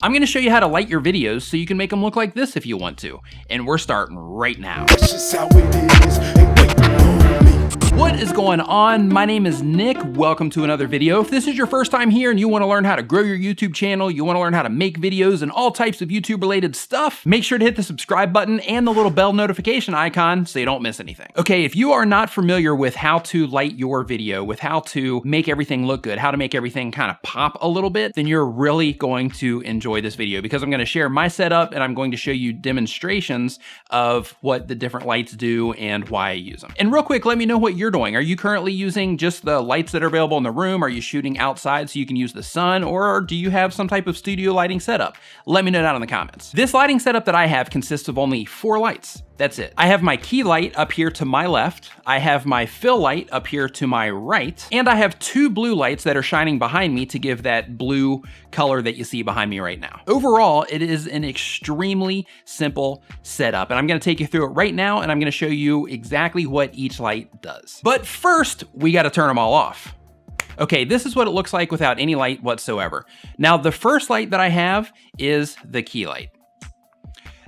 I'm gonna show you how to light your videos so you can make them look like this if you want to. And we're starting right now. That's just how it is. Ain't waiting on me. What is going on? My name is Nick. Welcome to another video. If this is your first time here and you want to learn how to grow your YouTube channel, you want to learn how to make videos and all types of YouTube related stuff, make sure to hit the subscribe button and the little bell notification icon so you don't miss anything. Okay, if you are not familiar with how to light your video, with how to make everything look good, how to make everything kind of pop a little bit, then you're really going to enjoy this video because I'm going to share my setup and I'm going to show you demonstrations of what the different lights do and why I use them. And real quick, let me know what you're doing. Are you currently using just the lights that are available in the room? Are you shooting outside so you can use the sun? Or do you have some type of studio lighting setup? Let me know down in the comments. This lighting setup that I have consists of only 4 lights. That's it. I have my key light up here to my left, I have my fill light up here to my right, and I have 2 blue lights that are shining behind me to give that blue color that you see behind me right now. Overall, it is an extremely simple setup, and I'm gonna take you through it right now, and I'm gonna show you exactly what each light does. But first, we gotta turn them all off. Okay, this is what it looks like without any light whatsoever. Now, the first light that I have is the key light.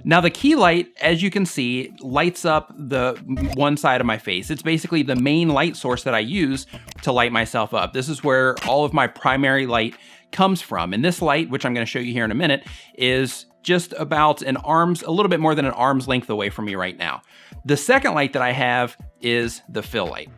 Now the key light, as you can see, lights up the one side of my face. It's basically the main light source that I use to light myself up. This is where all of my primary light comes from. And this light, which I'm gonna show you here in a minute, is just about a little bit more than an arm's length away from me right now. The second light that I have is the fill light.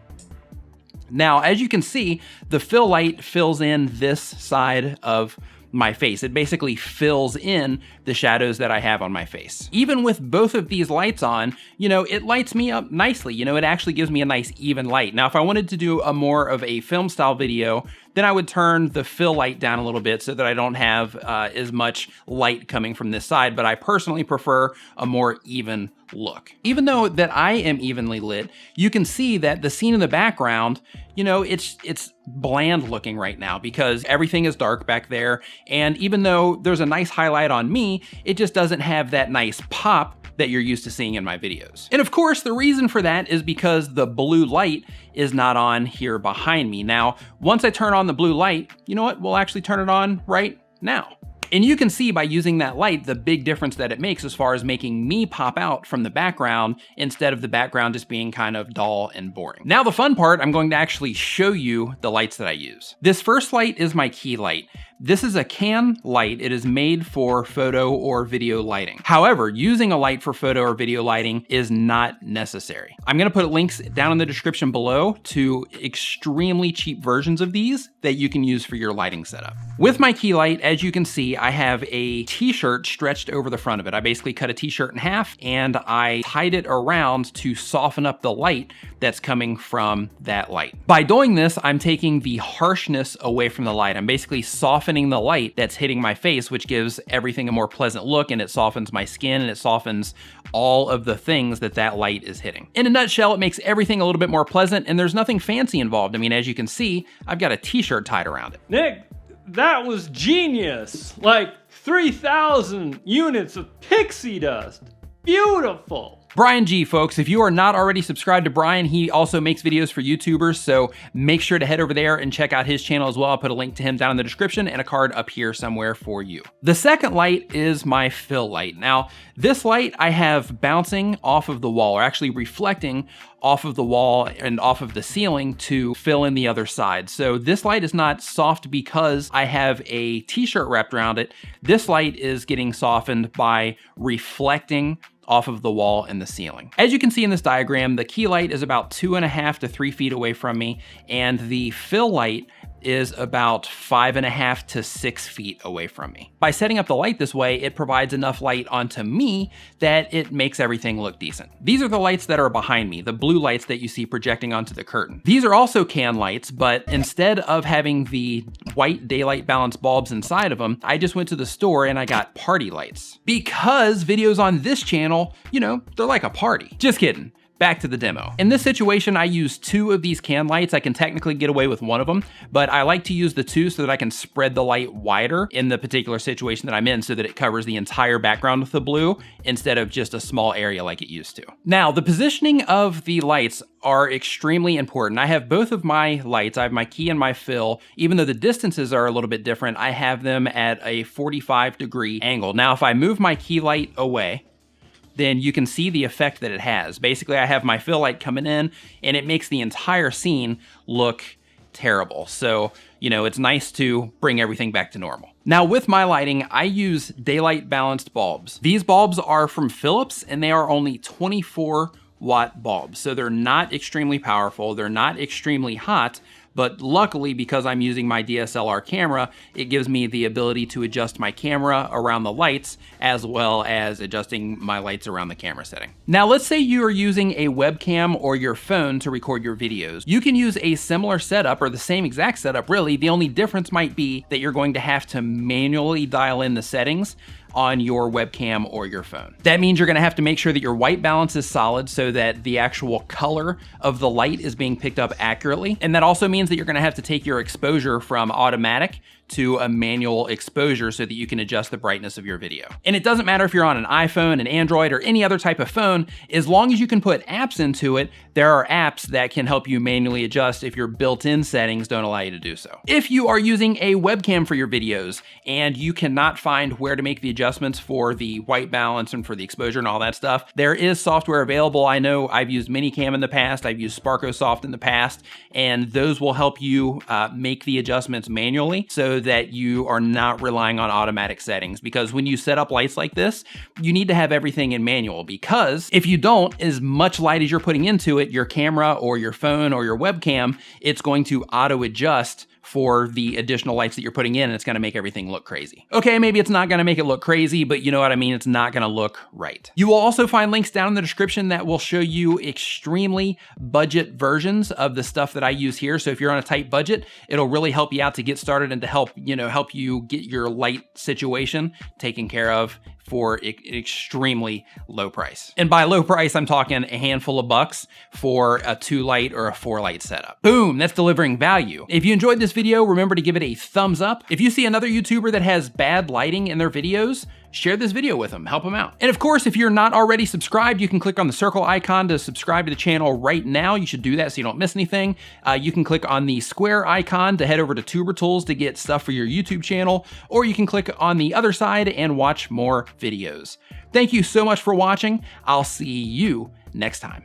Now, as you can see, the fill light fills in this side of my face. It basically fills in the shadows that I have on my face. Even with both of these lights on, it lights me up nicely. It actually gives me a nice even light. Now, if I wanted to do a more of a film style video, then I would turn the fill light down a little bit so that I don't have as much light coming from this side, but I personally prefer a more even look. Even though that I am evenly lit, you can see that the scene in the background, it's bland looking right now because everything is dark back there. And even though there's a nice highlight on me, it just doesn't have that nice pop that you're used to seeing in my videos. And of course, the reason for that is because the blue light is not on here behind me. Now, once I turn on the blue light, you know what? We'll actually turn it on right now. And you can see by using that light, the big difference that it makes as far as making me pop out from the background instead of the background just being kind of dull and boring. Now the fun part, I'm going to actually show you the lights that I use. This first light is my key light. This is a Canon light. It is made for photo or video lighting. However, using a light for photo or video lighting is not necessary. I'm gonna put links down in the description below to extremely cheap versions of these that you can use for your lighting setup. With my key light, as you can see, I have a t-shirt stretched over the front of it. I basically cut a t-shirt in half and I tied it around to soften up the light that's coming from that light. By doing this, I'm taking the harshness away from the light. I'm basically softening the light that's hitting my face, which gives everything a more pleasant look, and it softens my skin and it softens all of the things that light is hitting. In a nutshell, it makes everything a little bit more pleasant and there's nothing fancy involved. I mean, as you can see, I've got a t-shirt tied around it. Nick, that was genius. Like 3,000 units of pixie dust. Beautiful. Brian G, folks, if you are not already subscribed to Brian, he also makes videos for YouTubers, so make sure to head over there and check out his channel as well. I'll put a link to him down in the description and a card up here somewhere for you. The second light is my fill light. Now, this light I have bouncing off of the wall, or actually reflecting off of the wall and off of the ceiling to fill in the other side. So this light is not soft because I have a t-shirt wrapped around it. This light is getting softened by reflecting off of the wall and the ceiling. As you can see in this diagram, the key light is about 2.5 to 3 feet away from me, and the fill light is about 5.5 to 6 feet away from me. By setting up the light this way, it provides enough light onto me that it makes everything look decent. These are the lights that are behind me, the blue lights that you see projecting onto the curtain. These are also Canon lights, but instead of having the white daylight balance bulbs inside of them, I just went to the store and I got party lights. Because videos on this channel, they're like a party. Just kidding. back to the demo. In this situation, I use 2 of these can lights. I can technically get away with 1 of them, but I like to use the 2 so that I can spread the light wider in the particular situation that I'm in so that it covers the entire background with the blue instead of just a small area like it used to. Now, the positioning of the lights are extremely important. I have both of my lights. I have my key and my fill. Even though the distances are a little bit different, I have them at a 45-degree angle. Now, if I move my key light away, then you can see the effect that it has. Basically, I have my fill light coming in, and it makes the entire scene look terrible. So, you know, it's nice to bring everything back to normal. Now, with my lighting, I use daylight balanced bulbs. These bulbs are from Philips, and they are only 24-watt bulbs. So they're not extremely powerful, they're not extremely hot, but luckily, because I'm using my DSLR camera, it gives me the ability to adjust my camera around the lights as well as adjusting my lights around the camera setting. Now, let's say you are using a webcam or your phone to record your videos. You can use a similar setup or the same exact setup, really. The only difference might be that you're going to have to manually dial in the settings on your webcam or your phone. That means you're gonna have to make sure that your white balance is solid so that the actual color of the light is being picked up accurately. And that also means that you're gonna have to take your exposure from automatic to a manual exposure so that you can adjust the brightness of your video. And it doesn't matter if you're on an iPhone, an Android, or any other type of phone, as long as you can put apps into it, there are apps that can help you manually adjust if your built-in settings don't allow you to do so. If you are using a webcam for your videos and you cannot find where to make the adjustments for the white balance and for the exposure and all that stuff, there is software available. I know I've used Minicam in the past, I've used SparkoSoft in the past, and those will help you make the adjustments manually so that you are not relying on automatic settings. Because when you set up lights like this, you need to have everything in manual, because if you don't, as much light as you're putting into it, your camera or your phone or your webcam, it's going to auto adjust for the additional lights that you're putting in, and it's gonna make everything look crazy. Okay, maybe it's not gonna make it look crazy, but you know what I mean, it's not gonna look right. You will also find links down in the description that will show you extremely budget versions of the stuff that I use here. So if you're on a tight budget, it'll really help you out to get started and to help you get your light situation taken care of for an extremely low price. And by low price, I'm talking a handful of bucks for a 2-light or a 4-light setup. Boom, that's delivering value. If you enjoyed this video, remember to give it a thumbs up. If you see another YouTuber that has bad lighting in their videos, share this video with them, help them out. And of course, if you're not already subscribed, you can click on the circle icon to subscribe to the channel right now. You should do that so you don't miss anything. You can click on the square icon to head over to Tuber Tools to get stuff for your YouTube channel, or you can click on the other side and watch more videos. Thank you so much for watching. I'll see you next time.